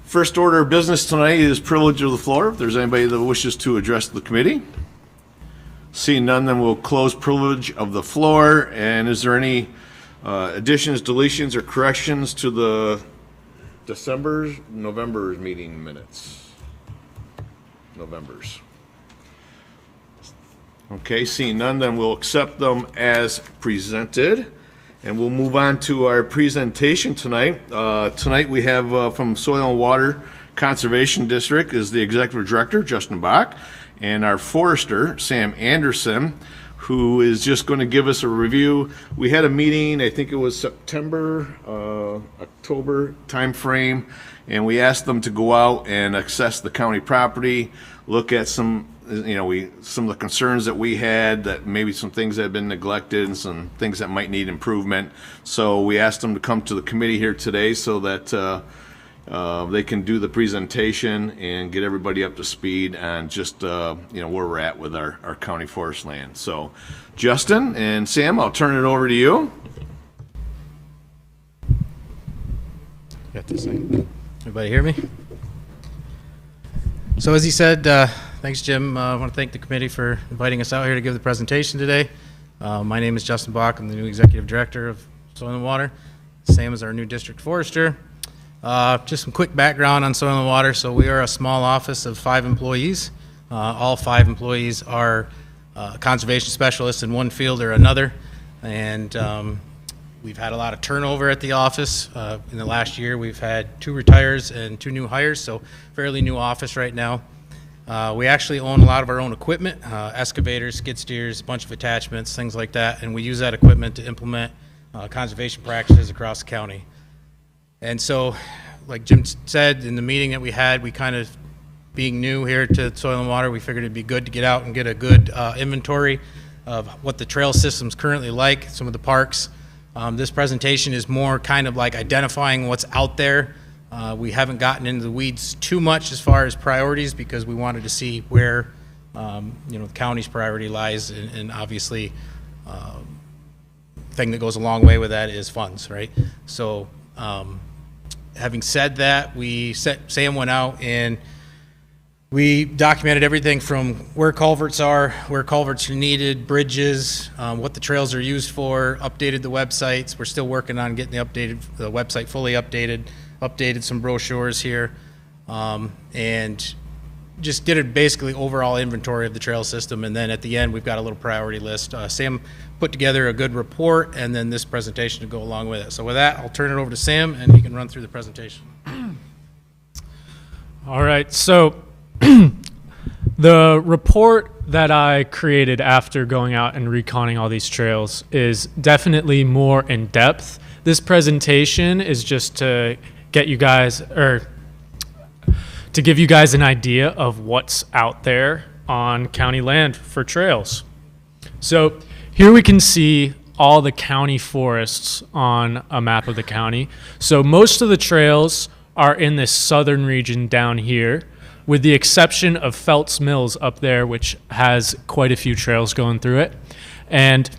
First order of business tonight is privilege of the floor. If there's anybody that wishes to address the committee. Seeing none, then we'll close privilege of the floor. And is there any additions, deletions, or corrections to the November's meeting minutes? November's. Okay, seeing none, then we'll accept them as presented. And we'll move on to our presentation tonight. Tonight we have from Soil and Water Conservation District is the Executive Director, Justin Bach, and our Forester, Sam Anderson, who is just going to give us a review. We had a meeting, I think it was September, October timeframe, and we asked them to go out and assess the county property, look at some of the concerns that we had, that maybe some things that had been neglected and some things that might need improvement. So we asked them to come to the committee here today so that they can do the presentation and get everybody up to speed on just where we're at with our county forest land. So Justin and Sam, I'll turn it over to you. Got this thing. Everybody hear me? So as he said, thanks, Jim. I want to thank the committee for inviting us out here to give the presentation today. My name is Justin Bach. I'm the new Executive Director of Soil and Water. Sam is our new District Forester. Just some quick background on Soil and Water. So we are a small office of 5 employees. All 5 employees are conservation specialists in one field or another. And we've had a lot of turnover at the office. In the last year, we've had 2 retires and 2 new hires, so fairly new office right now. We actually own a lot of our own equipment, excavators, skid steers, a bunch of attachments, things like that, and we use that equipment to implement conservation practices across the county. And so, like Jim said, in the meeting that we had, we kind of, being new here to Soil and Water, we figured it'd be good to get out and get a good inventory of what the trail system's currently like, some of the parks. This presentation is more kind of like identifying what's out there. We haven't gotten into the weeds too much as far as priorities because we wanted to see where the county's priority lies, and obviously thing that goes a long way with that is funds, right? So having said that, Sam went out and we documented everything from where culverts are needed, bridges, what the trails are used for, updated the websites. We're still working on getting the website fully updated some brochures here, and just did a basically overall inventory of the trail system. And then at the end, we've got a little priority list. Sam put together a good report and then this presentation to go along with it. So with that, I'll turn it over to Sam and he can run through the presentation. All right, so the report that I created after going out and reconning all these trails is definitely more in depth. This presentation is just to get you guys, or to give you guys an idea of what's out there on county land for trails. So here we can see all the county forests on a map of the county. So most of the trails are in this southern region down here, with the exception of Feltz Mills up there, which has quite a few trails going through it. And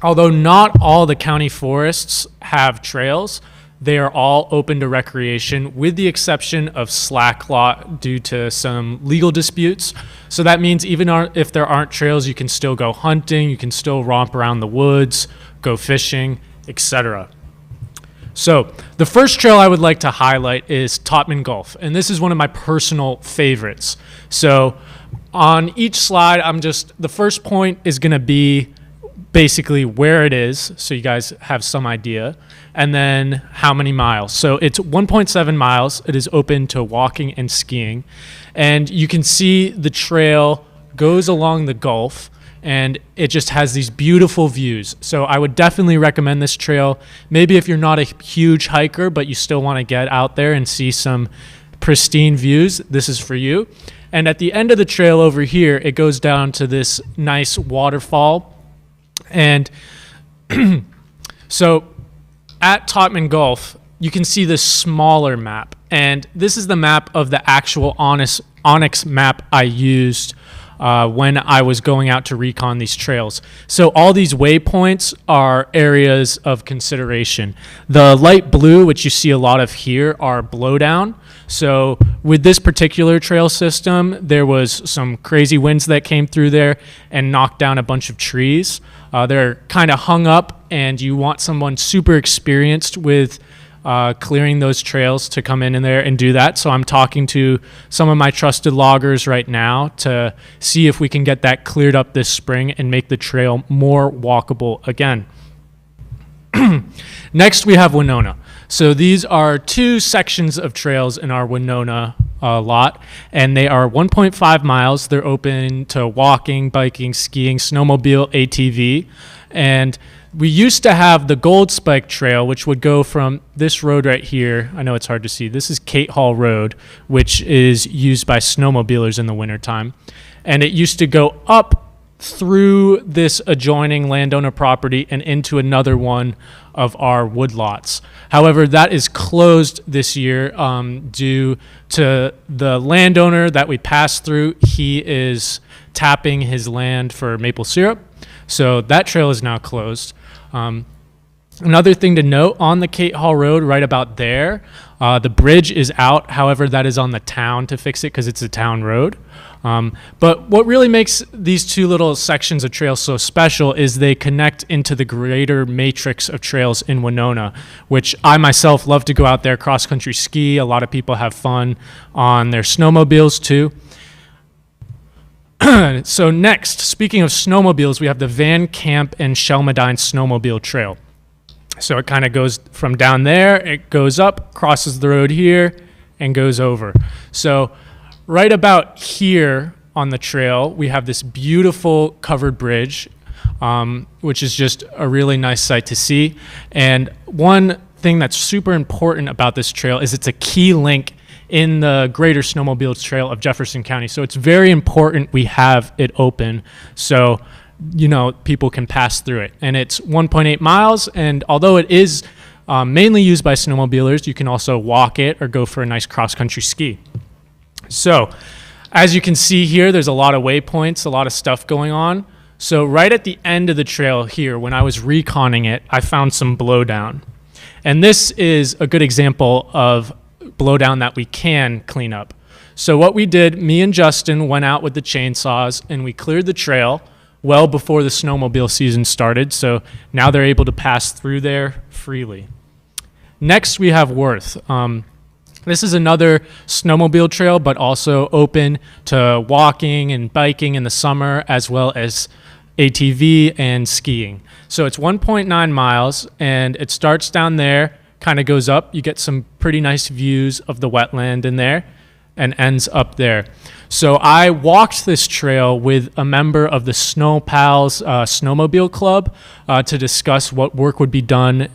although not all the county forests have trails, they are all open to recreation, with the exception of slack lot due to some legal disputes. So that means even if there aren't trails, you can still go hunting, you can still romp around the woods, go fishing, etc. So the first trail I would like to highlight is Totman Gulf, and this is one of my personal favorites. So on each slide, the first point is going to be basically where it is, so you guys have some idea, and then how many miles. So it's 1.7 miles. It is open to walking and skiing, and you can see the trail goes along the Gulf, and it just has these beautiful views. So I would definitely recommend this trail. Maybe if you're not a huge hiker, but you still want to get out there and see some pristine views, this is for you. And at the end of the trail over here, it goes down to this nice waterfall. And so at Totman Gulf, you can see this smaller map. And this is the map of the actual Onyx map I used when I was going out to recon these trails. So all these waypoints are areas of consideration. The light blue, which you see a lot of here, are blowdown. So with this particular trail system, there was some crazy winds that came through there and knocked down a bunch of trees. They're kind of hung up, and you want someone super experienced with clearing those trails to come in there and do that. So I'm talking to some of my trusted loggers right now to see if we can get that cleared up this spring and make the trail more walkable again. Next, we have Winona. So these are two sections of trails in our Winona lot, and they are 1.5 miles. They're open to walking, biking, skiing, snowmobile, ATV, and we used to have the Gold Spike Trail, which would go from this road right here. I know it's hard to see. This is Kate Hall Road, which is used by snowmobilers in the wintertime. And it used to go up through this adjoining landowner property and into another one of our woodlots. However, that is closed this year due to the landowner that we passed through. He is tapping his land for maple syrup. So that trail is now closed. Another thing to note on the Kate Hall Road, right about there, the bridge is out. However, that is on the town to fix it because it's a town road. But what really makes these two little sections of trails so special is they connect into the greater matrix of trails in Winona, which I myself love to go out there cross-country ski. A lot of people have fun on their snowmobiles too. So next, speaking of snowmobiles, we have the Van Camp and Shelmadine Snowmobile Trail. So it kind of goes from down there, it goes up, crosses the road here, and goes over. So right about here on the trail, we have this beautiful covered bridge, which is just a really nice sight to see. And one thing that's super important about this trail is it's a key link in the greater snowmobile trail of Jefferson County. So it's very important we have it open so, you know, people can pass through it. And it's 1.8 miles, and although it is mainly used by snowmobilers, you can also walk it or go for a nice cross-country ski. So as you can see here, there's a lot of waypoints, a lot of stuff going on. So right at the end of the trail here, when I was reconning it, I found some blowdown. And this is a good example of blowdown that we can clean up. So what we did, me and Justin went out with the chainsaws and we cleared the trail well before the snowmobile season started. So now they're able to pass through there freely. Next, we have Worth. This is another snowmobile trail, but also open to walking and biking in the summer, as well as ATV and skiing. So it's 1.9 miles, and it starts down there, kind of goes up. You get some pretty nice views of the wetland in there, and ends up there. So I walked this trail with a member of the Snow Pals Snowmobile Club to discuss what work would be done,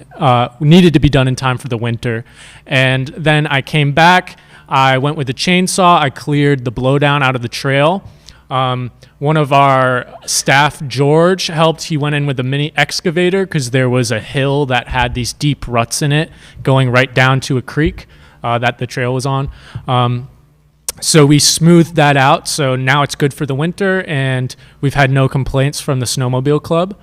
needed to be done in time for the winter. And then I came back, I went with a chainsaw, I cleared the blowdown out of the trail. One of our staff, George, helped. He went in with a mini excavator because there was a hill that had these deep ruts in it going right down to a creek that the trail was on. So we smoothed that out, so now it's good for the winter, and we've had no complaints from the Snowmobile Club.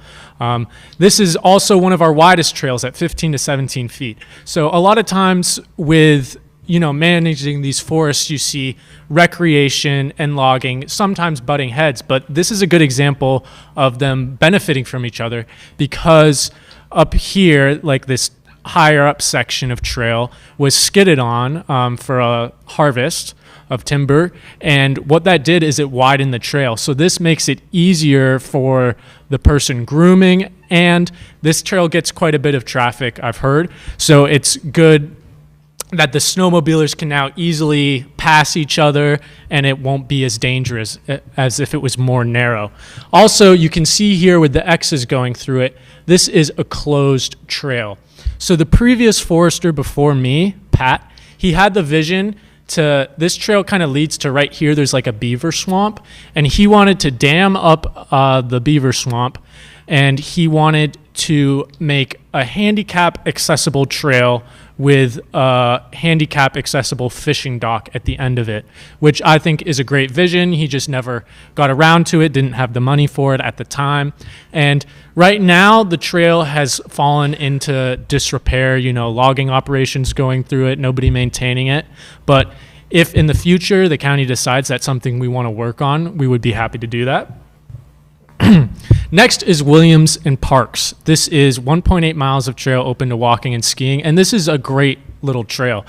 This is also one of our widest trails at 15 to 17 feet. So a lot of times with, you know, managing these forests, you see recreation and logging sometimes butting heads, but this is a good example of them benefiting from each other, because up here, like this higher up section of trail was skidded on for a harvest of timber, and what that did is it widened the trail. So this makes it easier for the person grooming, and this trail gets quite a bit of traffic, I've heard. So it's good that the snowmobilers can now easily pass each other, and it won't be as dangerous as if it was more narrow. Also, you can see here with the X's going through it, this is a closed trail. So the previous forester before me, Pat, he had the vision to, this trail kind of leads to right here, there's like a beaver swamp, and he wanted to dam up the beaver swamp, and he wanted to make a handicap accessible trail with a handicap accessible fishing dock at the end of it, which I think is a great vision. He just never got around to it, didn't have the money for it at the time. And right now the trail has fallen into disrepair, logging operations going through it, nobody maintaining it. But if in the future the county decides that's something we want to work on, we would be happy to do that. Next is Williams and Parks. This is 1.8 miles of trail open to walking and skiing, and this is a great little trail.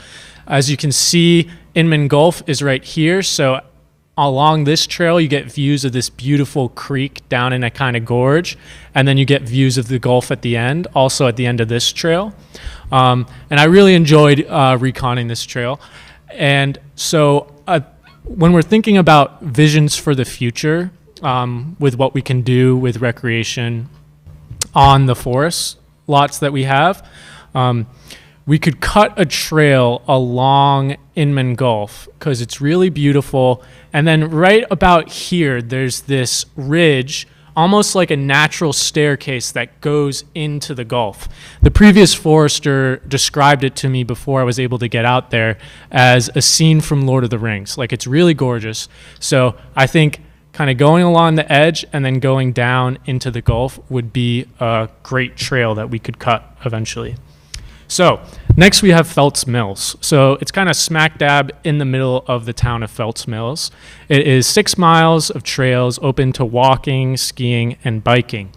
As you can see, Inman Gulf is right here, so along this trail you get views of this beautiful creek down in a kind of gorge, and then you get views of the Gulf at the end, also at the end of this trail. And I really enjoyed reconning this trail. And so when we're thinking about visions for the future, with what we can do with recreation on the forest lots that we have, we could cut a trail along Inman Gulf because it's really beautiful. And then right about here, there's this ridge, almost like a natural staircase that goes into the Gulf. The previous forester described it to me before I was able to get out there as a scene from Lord of the Rings. Like, it's really gorgeous. So I think kind of going along the edge and then going down into the Gulf would be a great trail that we could cut eventually. So next we have Felts Mills. So it's kind of smack dab in the middle of the town of Felts Mills. It is 6 miles of trails open to walking, skiing, and biking.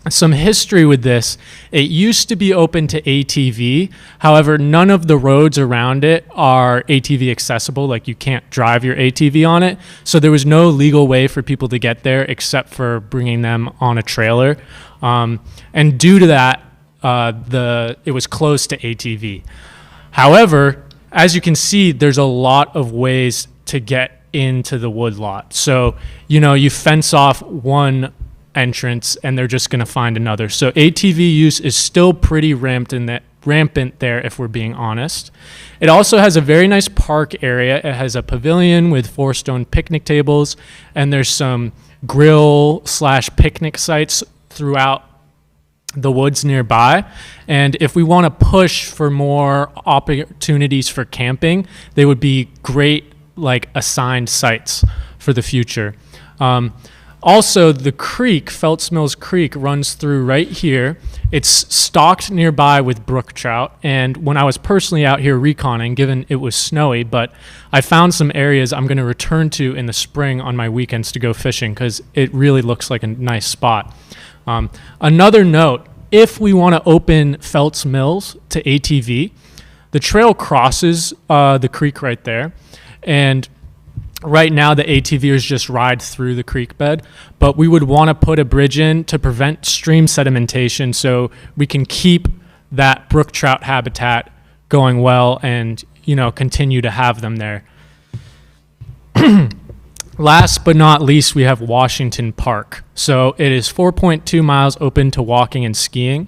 Some history with this: it used to be open to ATV. However, none of the roads around it are ATV accessible. Like, you can't drive your ATV on it. So there was no legal way for people to get there except for bringing them on a trailer. And due to that, it was closed to ATV. However, as you can see, there's a lot of ways to get into the woodlot. So, you fence off one entrance and they're just going to find another. So ATV use is still pretty rampant there, if we're being honest. It also has a very nice park area. It has a pavilion with 4 stone picnic tables, and there's some grill/picnic sites throughout the woods nearby. And if we want to push for more opportunities for camping, they would be great, like, assigned sites for the future. Also, the creek, Felts Mills Creek, runs through right here. It's stocked nearby with brook trout, and when I was personally out here reconning, given it was snowy, but I found some areas I'm going to return to in the spring on my weekends to go fishing because it really looks like a nice spot. Another note, if we want to open Felts Mills to ATV, the trail crosses the creek right there, and right now the ATVers just ride through the creek bed, but we would want to put a bridge in to prevent stream sedimentation so we can keep that brook trout habitat going well and, continue to have them there. Last but not least, we have Washington Park. So it is 4.2 miles open to walking and skiing.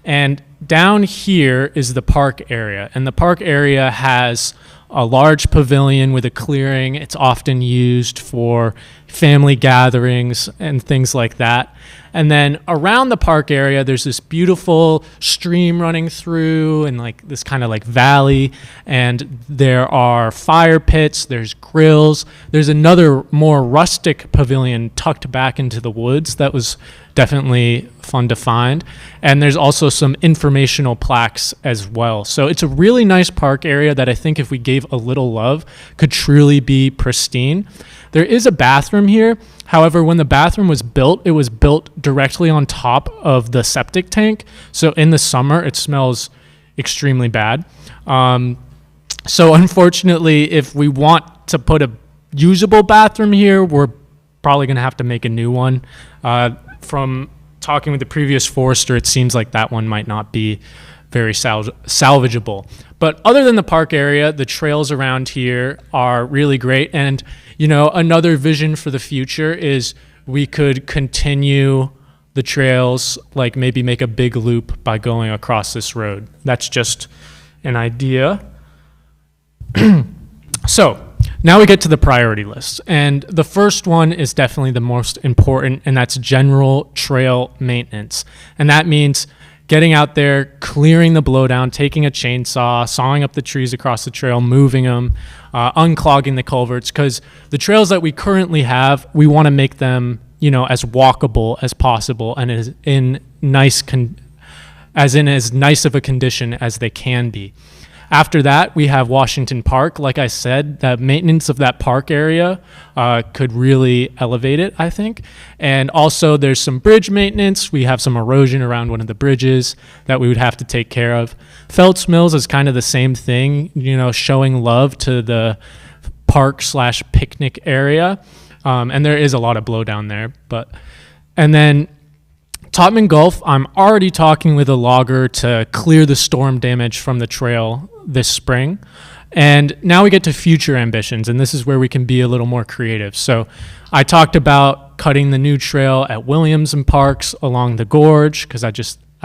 And down here is the park area. And the park area has a large pavilion with a clearing. It's often used for family gatherings and things like that. And then around the park area, there's this beautiful stream running through and like this kind of like valley. And there are fire pits, there's grills. There's another more rustic pavilion tucked back into the woods that was definitely fun to find. And there's also some informational plaques as well. So it's a really nice park area that I think if we gave a little love could truly be pristine. There is a bathroom here. However, when the bathroom was built, it was built directly on top of the septic tank. So in the summer, it smells extremely bad. So unfortunately, if we want to put a usable bathroom here, we're probably going to have to make a new one. From talking with the previous forester, it seems like that one might not be very salvageable. But other than the park area, the trails around here are really great. And, another vision for the future is we could continue the trails, like maybe make a big loop by going across this road. That's just an idea. So now we get to the priority list. And the first one is definitely the most important, and that's general trail maintenance. And that means getting out there, clearing the blowdown, taking a chainsaw, sawing up the trees across the trail, moving them, unclogging the culverts, because the trails that we currently have, we want to make them, as walkable as possible and as nice of a condition as they can be. After that, we have Washington Park. Like I said, the maintenance of that park area could really elevate it, I think. And also there's some bridge maintenance. We have some erosion around one of the bridges that we would have to take care of. Phelps Mills is kind of the same thing, showing love to the park/picnic area. And there is a lot of blow down there. And then Totman Gulf, I'm already talking with a logger to clear the storm damage from the trail this spring. And now we get to future ambitions, and this is where we can be a little more creative. So I talked about cutting the new trail at Williams and Parks along the gorge, because I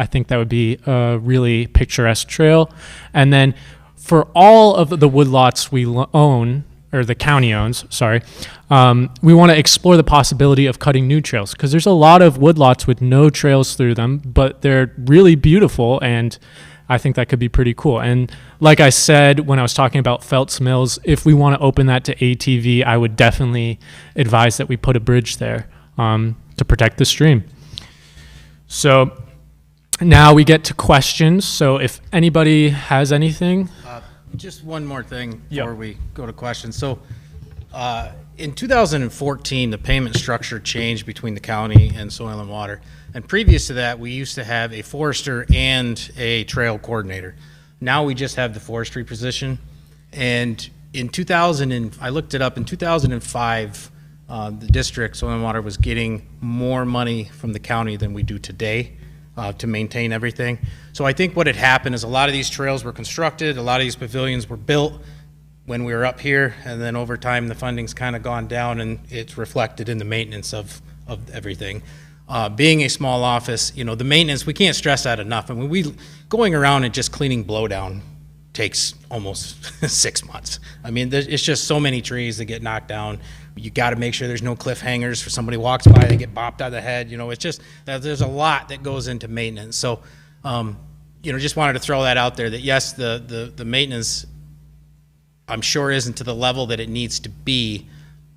think that would be a really picturesque trail. And then for all of the woodlots we own, or the county owns, we want to explore the possibility of cutting new trails, because there's a lot of woodlots with no trails through them, but they're really beautiful, and I think that could be pretty cool. And like I said when I was talking about Phelps Mills, if we want to open that to ATV, I would definitely advise that we put a bridge there to protect the stream. So now we get to questions. So if anybody has anything. Just one more thing before we go to questions. So in 2014, the payment structure changed between the county and Soil and Water. And previous to that, we used to have a forester and a trail coordinator. Now we just have the forestry position. And in 2000, I looked it up, in 2005, the district, Soil and Water, was getting more money from the county than we do today to maintain everything. So I think what had happened is a lot of these trails were constructed, a lot of these pavilions were built when we were up here, and then over time the funding's kind of gone down, and it's reflected in the maintenance of everything. Being a small office, the maintenance, we can't stress that enough. I mean, going around and just cleaning blowdown takes almost 6 months. I mean, it's just so many trees that get knocked down. You got to make sure there's no cliffhangers for somebody walks by, they get bopped on the head. It's just, there's a lot that goes into maintenance. So, just wanted to throw that out there, that yes, the maintenance, I'm sure, isn't to the level that it needs to be,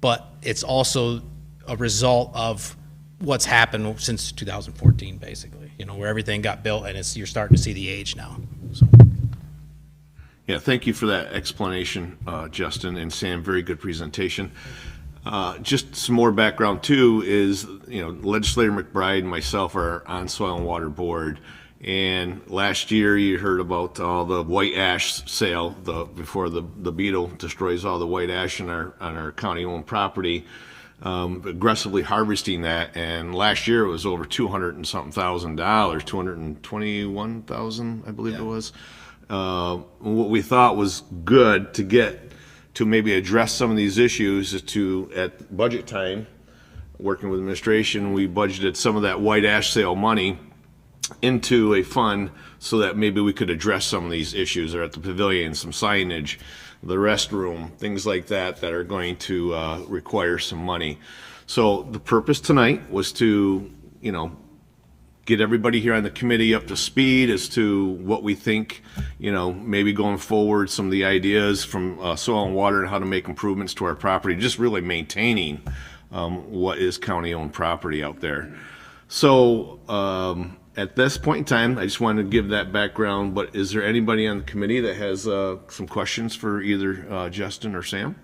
but it's also a result of what's happened since 2014, basically, where everything got built, and you're starting to see the age now. So. Yeah, thank you for that explanation, Justin and Sam. Very good presentation. Just some more background too is, Legislator McBride and myself are on Soil and Water Board. And last year you heard about the white ash sale, before the beetle destroys all the white ash on our county-owned property, aggressively harvesting that. And last year it was over $200 and something thousand, $221,000, I believe it was. What we thought was good to get to maybe address some of these issues is at budget time, working with administration, we budgeted some of that white ash sale money into a fund so that maybe we could address some of these issues, or at the pavilion, some signage, the restroom, things like that are going to require some money. So the purpose tonight was to, get everybody here on the committee up to speed as to what we think, maybe going forward, some of the ideas from Soil and Water and how to make improvements to our property, just really maintaining what is county-owned property out there. So at this point in time, I just wanted to give that background, but is there anybody on the committee that has some questions for either Justin or Sam?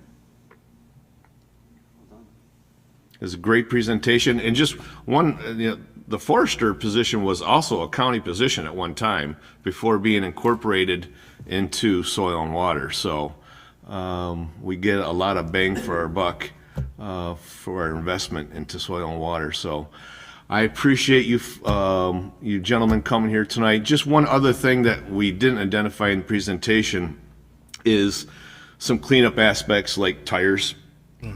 It was a great presentation, and just one, the forester position was also a county position at one time before being incorporated into Soil and Water. So we get a lot of bang for our buck for our investment into Soil and Water. So I appreciate you, you gentlemen coming here tonight. Just one other thing that we didn't identify in the presentation is some cleanup aspects like tires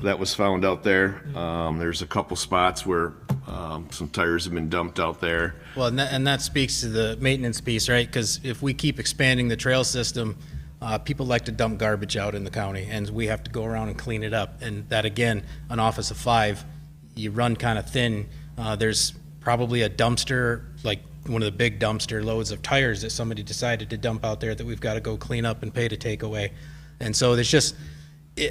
that was found out there. There's a couple spots where some tires have been dumped out there. Well, and that speaks to the maintenance piece, right? Because if we keep expanding the trail system, people like to dump garbage out in the county, and we have to go around and clean it up. And that, again, an office of 5, you run kind of thin. There's probably a dumpster, like one of the big dumpster loads of tires that somebody decided to dump out there that we've got to go clean up and pay to take away. And so there's just,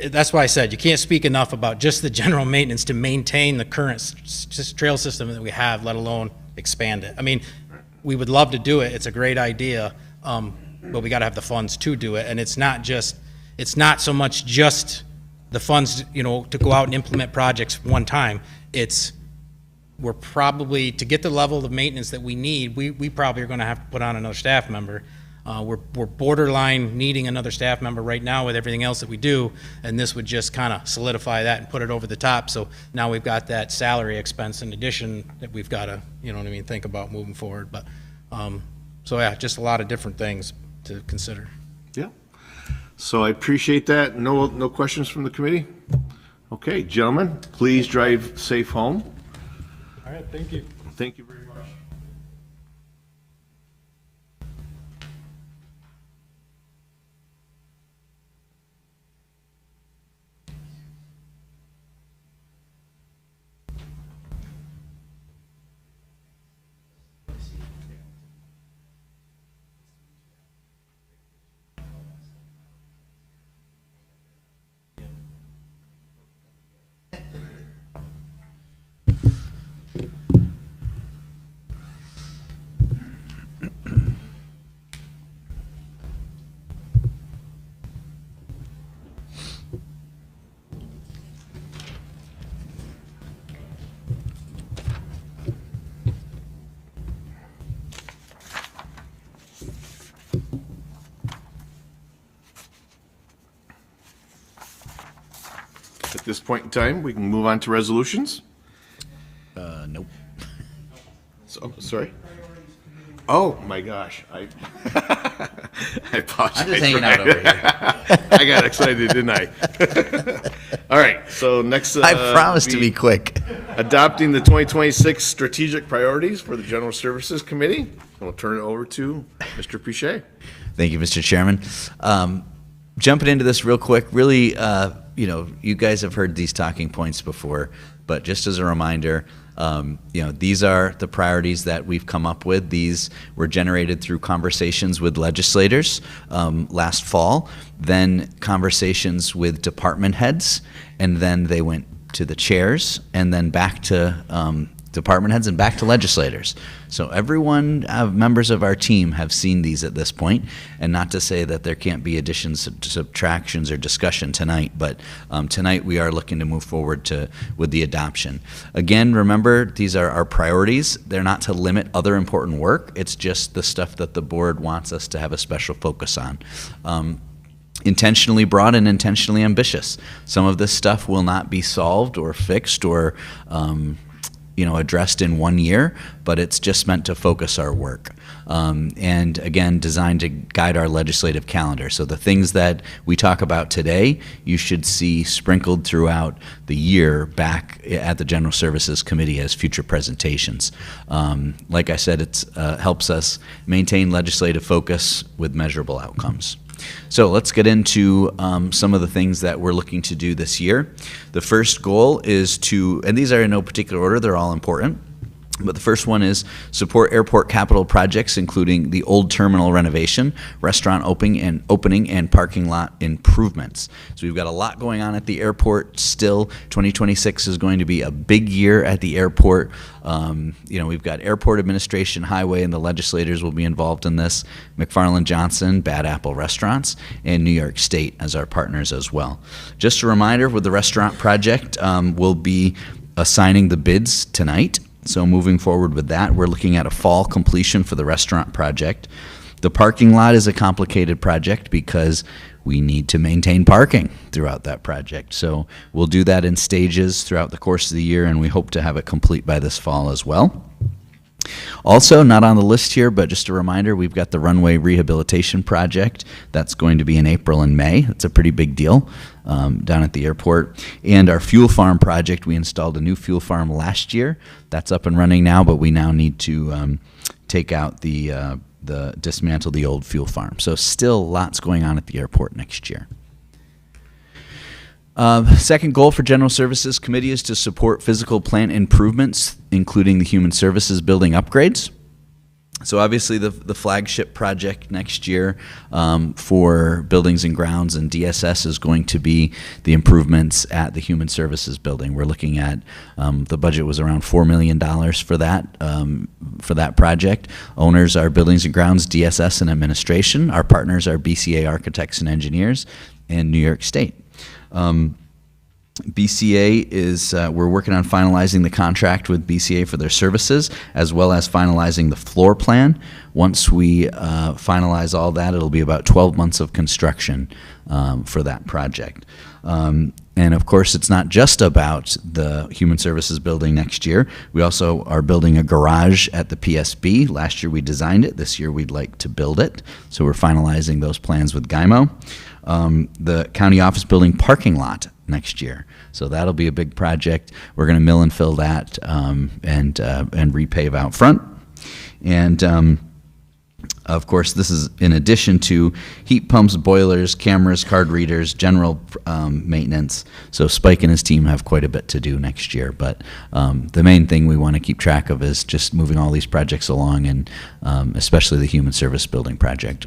that's why I said you can't speak enough about just the general maintenance to maintain the current trail system that we have, let alone expand it. I mean, we would love to do it. It's a great idea, but we got to have the funds to do it. And it's not so much just the funds, to go out and implement projects one time. We're probably, to get the level of maintenance that we need, we probably are going to have to put on another staff member. We're borderline needing another staff member right now with everything else that we do, and this would just kind of solidify that and put it over the top. So now we've got that salary expense in addition that we've got to, think about moving forward. But so yeah, just a lot of different things to consider. Yeah. So I appreciate that. No questions from the committee? Okay, gentlemen, please drive safe home. All right, thank you. Thank you very much. At this point in time, we can move on to resolutions. Nope. So, sorry? Oh, my gosh. I apologize. I'm just hanging out over here. I got excited, didn't I? All right, so next. I promise to be quick. Adopting the 2026 strategic priorities for the General Services Committee. I'll turn it over to Mr. Pichet. Thank you, Mr. Chairman. Jumping into this real quick, really, you guys have heard these talking points before, but just as a reminder, these are the priorities that we've come up with. These were generated through conversations with legislators last fall, then conversations with department heads, and then they went to the chairs, and then back to department heads and back to legislators. So everyone, members of our team have seen these at this point, and not to say that there can't be additions, subtractions, or discussion tonight, but tonight we are looking to move forward with the adoption. Again, remember, these are our priorities. They're not to limit other important work. It's just the stuff that the board wants us to have a special focus on. Intentionally broad and intentionally ambitious. Some of this stuff will not be solved or fixed or addressed in 1 year, but it's just meant to focus our work. And again, designed to guide our legislative calendar. So the things that we talk about today, you should see sprinkled throughout the year back at the General Services Committee as future presentations. Like I said, it helps us maintain legislative focus with measurable outcomes. So let's get into some of the things that we're looking to do this year. The first goal is to, and these are in no particular order, they're all important, but the first one is support airport capital projects, including the old terminal renovation, restaurant opening and parking lot improvements. So we've got a lot going on at the airport still. 2026 is going to be a big year at the airport. We've got airport administration, highway, and the legislators will be involved in this. McFarland Johnson, Bad Apple Restaurants, and New York State as our partners as well. Just a reminder, with the restaurant project, we'll be assigning the bids tonight. So moving forward with that, we're looking at a fall completion for the restaurant project. The parking lot is a complicated project because we need to maintain parking throughout that project. So we'll do that in stages throughout the course of the year, and we hope to have it complete by this fall as well. Also, not on the list here, but just a reminder, we've got the runway rehabilitation project. That's going to be in April and May. It's a pretty big deal down at the airport. And our fuel farm project, we installed a new fuel farm last year. That's up and running now, but we now need to take out the dismantle the old fuel farm. So still lots going on at the airport next year. Second goal for General Services Committee is to support physical plant improvements, including the Human Services building upgrades. So obviously the flagship project next year for buildings and grounds and DSS is going to be the improvements at the Human Services building. We're looking at, the budget was around $4 million for that project. Owners are Buildings and Grounds, DSS, and Administration. Our partners are BCA Architects and Engineers and New York State. BCA is, we're working on finalizing the contract with BCA for their services, as well as finalizing the floor plan. Once we finalize all that, it'll be about 12 months of construction for that project. And of course, it's not just about the Human Services building next year. We also are building a garage at the PSB. Last year we designed it. This year we'd like to build it. So we're finalizing those plans with GYMO. The county office building parking lot next year. So that'll be a big project. We're going to mill and fill that and repave out front. And of course, this is in addition to heat pumps, boilers, cameras, card readers, general maintenance. So Spike and his team have quite a bit to do next year. But the main thing we want to keep track of is just moving all these projects along, and especially the Human Service Building project.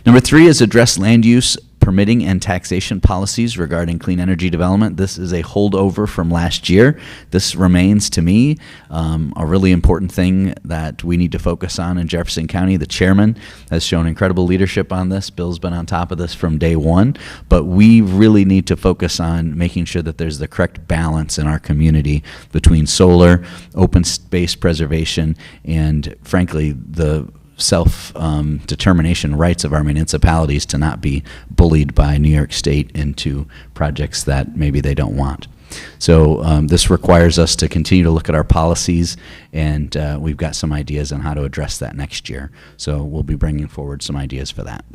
Number 3 is address land use, permitting, and taxation policies regarding clean energy development. This is a holdover from last year. This remains, to me, a really important thing that we need to focus on in Jefferson County. The chairman has shown incredible leadership on this. Bill's been on top of this from day one, but we really need to focus on making sure that there's the correct balance in our community between solar, open space preservation, and frankly, the self-determination rights of our municipalities to not be bullied by New York State into projects that maybe they don't want. So this requires us to continue to look at our policies, and we've got some ideas on how to address that next year. So we'll be bringing forward some ideas for that.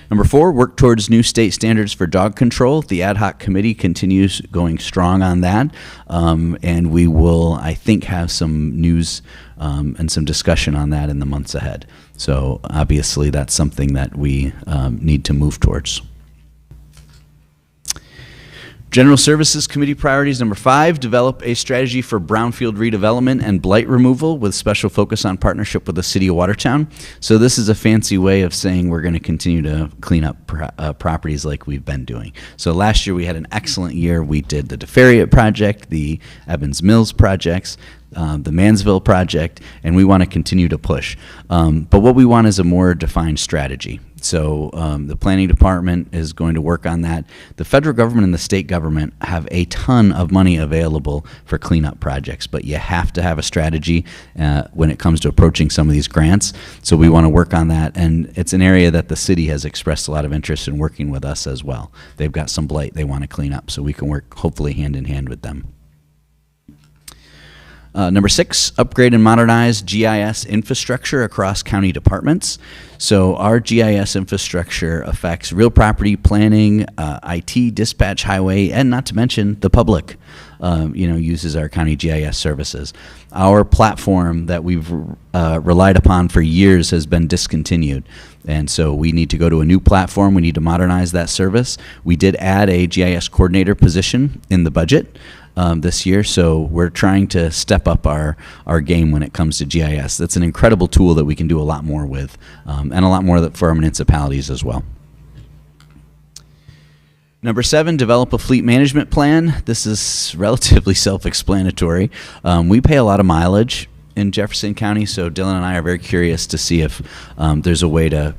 Number 4, work towards new state standards for dog control. The ad hoc committee continues going strong on that, and we will, I think, have some news and some discussion on that in the months ahead. So obviously that's something that we need to move towards. General Services Committee priorities number 5, develop a strategy for brownfield redevelopment and blight removal with special focus on partnership with the City of Watertown. So this is a fancy way of saying we're going to continue to clean up properties like we've been doing. So last year we had an excellent year. We did the DeFerriot project, the Evans Mills projects, the Mansville project, and we want to continue to push. But what we want is a more defined strategy. So the planning department is going to work on that. The federal government and the state government have a ton of money available for cleanup projects, but you have to have a strategy when it comes to approaching some of these grants. So we want to work on that, and it's an area that the city has expressed a lot of interest in working with us as well. They've got some blight they want to clean up, so we can work hopefully hand in hand with them. Number 6, upgrade and modernize GIS infrastructure across county departments. So our GIS infrastructure affects real property planning, IT, dispatch, highway, and not to mention the public, uses our county GIS services. Our platform that we've relied upon for years has been discontinued. And so we need to go to a new platform. We need to modernize that service. We did add a GIS coordinator position in the budget this year, so we're trying to step up our game when it comes to GIS. That's an incredible tool that we can do a lot more with, and a lot more for our municipalities as well. Number 7, develop a fleet management plan. This is relatively self-explanatory. We pay a lot of mileage in Jefferson County, so Dylan and I are very curious to see if there's a way to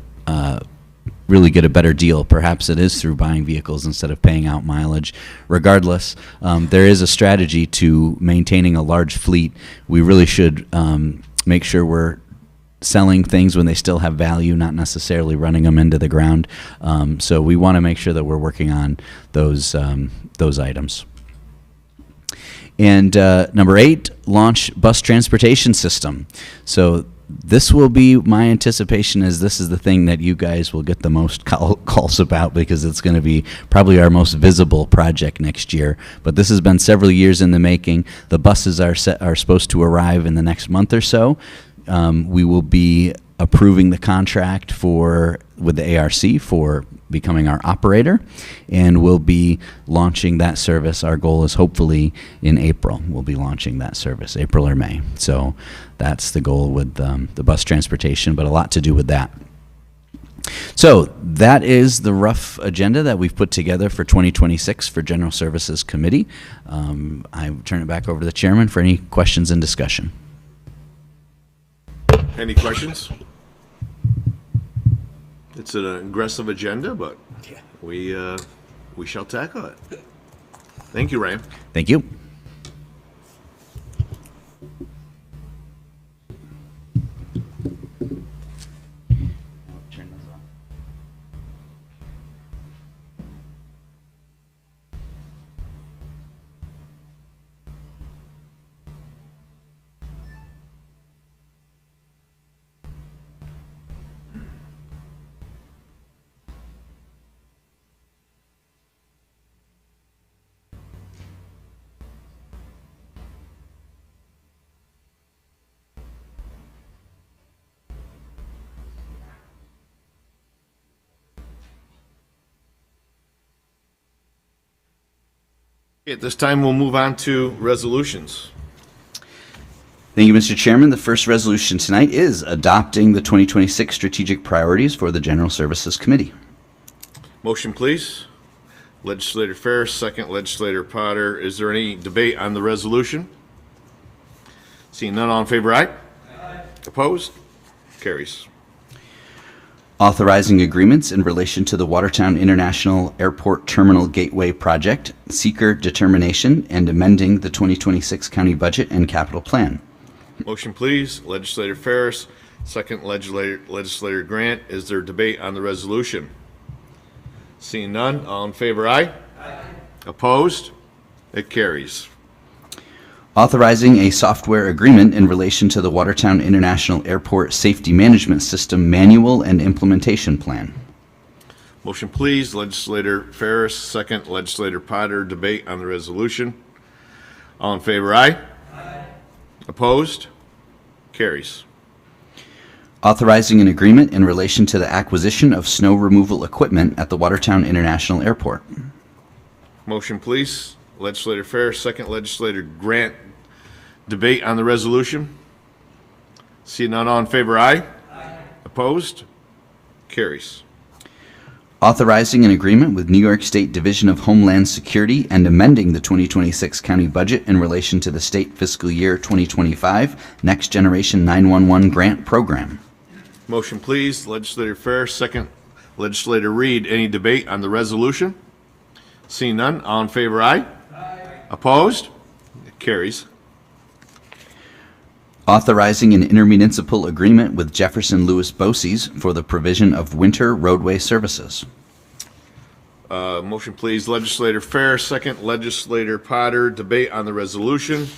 really get a better deal. Perhaps it is through buying vehicles instead of paying out mileage. Regardless, there is a strategy to maintaining a large fleet. We really should make sure we're selling things when they still have value, not necessarily running them into the ground. So we want to make sure that we're working on those items. And number 8, launch bus transportation system. So this will be, my anticipation is this is the thing that you guys will get the most calls about, because it's going to be probably our most visible project next year. But this has been several years in the making. The buses are supposed to arrive in the next month or so. we will be approving the contract with the ARC for becoming our operator, and we'll be launching that service. Our goal is hopefully in April. We'll be launching that service, April or May. So that's the goal with the bus transportation, but a lot to do with that. So that is the rough agenda that we've put together for 2026 for General Services Committee. I turn it back over to the chairman for any questions and discussion. Any questions? It's an aggressive agenda, but we shall tackle it. Thank you, Ryan. Thank you. At this time, we'll move on to resolutions. Thank you, Mr. Chairman. The first resolution tonight is adopting the 2026 strategic priorities for the General Services Committee. Motion, please. Legislator Ferris, second. Legislator Potter. Is there any debate on the resolution? Seeing none, all in favor, aye? Aye. Opposed? Carries. Authorizing agreements in relation to the Watertown International Airport Terminal Gateway Project, seeker determination, and amending the 2026 county budget and capital plan. Motion, please. Legislator Ferris, second. Legislator Grant. Is there debate on the resolution? Seeing none, all in favor, aye? Aye. Opposed? It carries. Authorizing a software agreement in relation to the Watertown International Airport Safety Management System Manual and Implementation Plan. Motion, please. Legislator Ferris, second. Legislator Potter. Debate on the resolution. All in favor, aye? Aye. Opposed? Carries. Authorizing an agreement in relation to the acquisition of snow removal equipment at the Watertown International Airport. Motion, please. Legislator Ferris, second. Legislator Grant. Debate on the resolution. Seeing none, all in favor, aye? Aye. Opposed? Carries. Authorizing an agreement with New York State Division of Homeland Security and amending the 2026 county budget in relation to the state fiscal year 2025 Next Generation 911 grant program. Motion, please. Legislator Ferris, second. Legislator Reed. Any debate on the resolution? Seeing none, all in favor, aye? Aye. Opposed? It carries. Authorizing an intermunicipal agreement with Jefferson Lewis Boces for the provision of winter roadway services. Motion, please. Legislator Ferris, second. Legislator Potter. Debate on the resolution.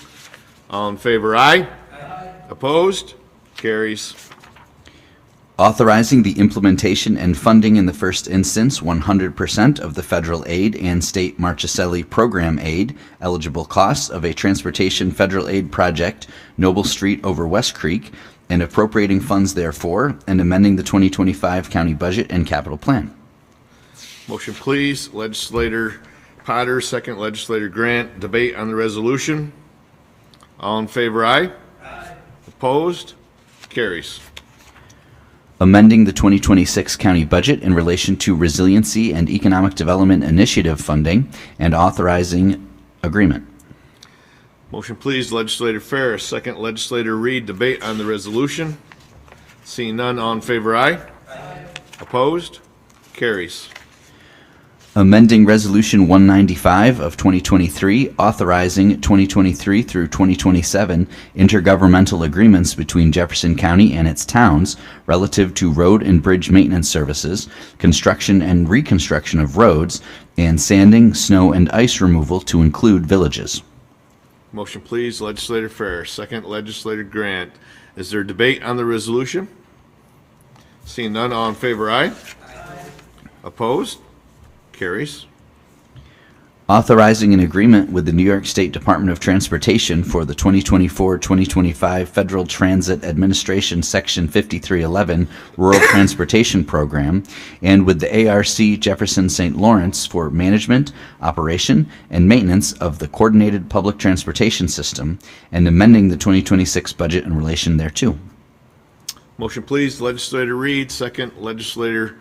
All in favor, aye? Aye. Opposed? Carries. Authorizing the implementation and funding in the first instance 100% of the federal aid and state Marchicelli program aid eligible costs of a transportation federal aid project, Noble Street over West Creek, and appropriating funds therefore, and amending the 2025 county budget and capital plan. Motion, please. Legislator Potter, second. Legislator Grant. Debate on the resolution. All in favor, aye? Aye. Opposed? Carries. Amending the 2026 county budget in relation to Resiliency and Economic Development Initiative funding and authorizing agreement. Motion, please. Legislator Ferris, second. Legislator Reed. Debate on the resolution. Seeing none, all in favor, aye? Aye. Opposed? Carries. Amending Resolution 195 of 2023, authorizing 2023 through 2027 intergovernmental agreements between Jefferson County and its towns relative to road and bridge maintenance services, construction and reconstruction of roads, and sanding, snow, and ice removal to include villages. Motion, please. Legislator Ferris, second. Legislator Grant. Is there debate on the resolution? Seeing none, all in favor, aye? Aye. Opposed? Carries. Authorizing an agreement with the New York State Department of Transportation for the 2024-2025 Federal Transit Administration Section 5311 Rural Transportation Program, and with the ARC Jefferson St. Lawrence for management, operation, and maintenance of the Coordinated Public Transportation System, and amending the 2026 budget in relation thereto. Motion, please. Legislator Reed, second. Legislator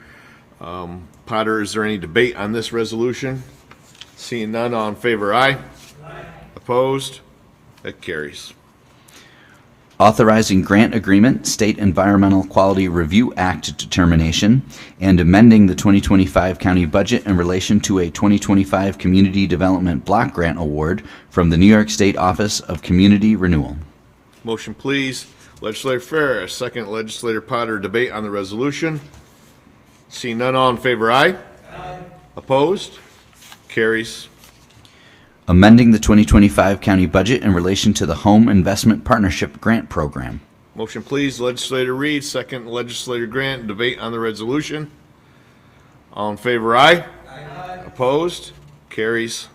Potter, is there any debate on this resolution? Seeing none, all in favor, aye. Aye. Opposed? That carries. Authorizing grant agreement, State Environmental Quality Review Act determination, and amending the 2025 county budget in relation to a 2025 Community Development Block Grant Award from the New York State Office of Community Renewal. Motion, please. Legislator Ferris, second. Legislator Potter, debate on the resolution. Seeing none, all in favor, aye. Aye. Opposed? Carries. Amending the 2025 county budget in relation to the Home Investment Partnership Grant Program. Motion, please. Legislator Reed, second. Legislator Grant, debate on the resolution. All in favor, aye. Aye. Opposed? Carries.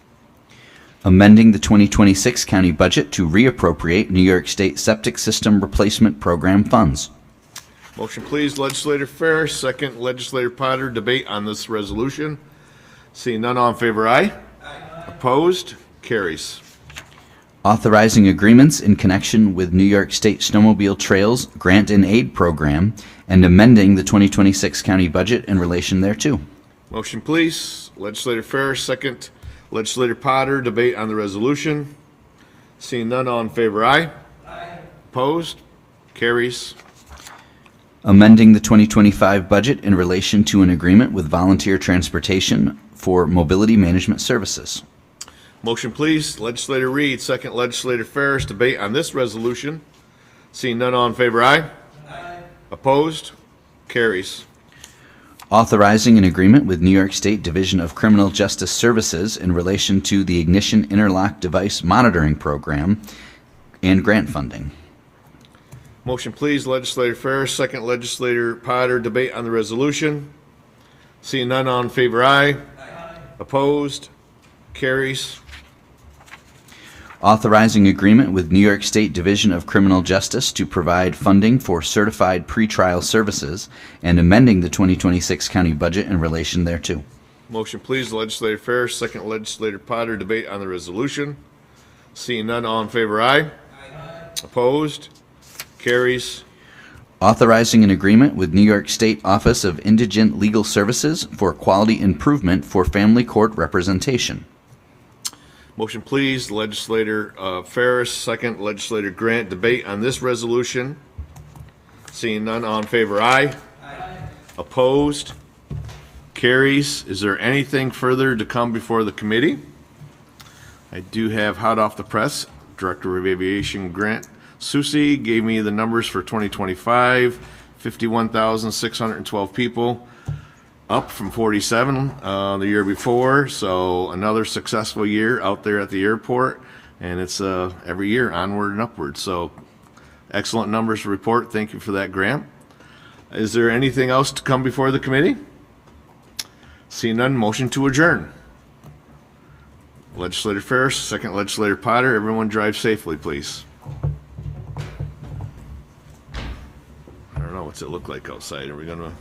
Amending the 2026 county budget to reappropriate New York State Septic System Replacement Program funds. Motion, please. Legislator Ferris, second. Legislator Potter, debate on this resolution. Seeing none, all in favor, aye. Aye. Opposed? Carries. Authorizing agreements in connection with New York State Snowmobile Trails Grant and Aid Program, and amending the 2026 county budget in relation thereto. Motion, please. Legislator Ferris, second. Legislator Potter, debate on the resolution. Seeing none, all in favor, aye. Aye. Opposed? Carries. Amending the 2025 budget in relation to an agreement with Volunteer Transportation for mobility management services. Motion, please. Legislator Reed, second. Legislator Ferris, debate on this resolution. Seeing none, all in favor, aye. Aye. Opposed? Carries. Authorizing an agreement with New York State Division of Criminal Justice Services in relation to the Ignition Interlock Device Monitoring Program and grant funding. Motion, please. Legislator Ferris, second. Legislator Potter, debate on the resolution. Seeing none, all in favor, aye. Aye. Opposed? Carries. Authorizing agreement with New York State Division of Criminal Justice to provide funding for certified pretrial services, and amending the 2026 county budget in relation thereto. Motion, please. Legislator Ferris, second. Legislator Potter, debate on the resolution. Seeing none, all in favor, aye. Aye. Opposed? Carries. Authorizing an agreement with New York State Office of Indigent Legal Services for quality improvement for family court representation. Motion, please. Legislator Ferris, second. Legislator Grant, debate on this resolution. Seeing none, all in favor, aye. Aye. Opposed? Carries. Is there anything further to come before the committee? I do have hot off the press. Director of Aviation Grant Susi gave me the numbers for 2025, 51,612 people, up from 47 the year before. So another successful year out there at the airport, and it's every year onward and upward. So excellent numbers to report. Thank you for that, Grant. Is there anything else to come before the committee? Seeing none, motion to adjourn. Legislator Ferris, second. Legislator Potter, everyone drive safely, please. I don't know, what's it look like outside? Are we gonna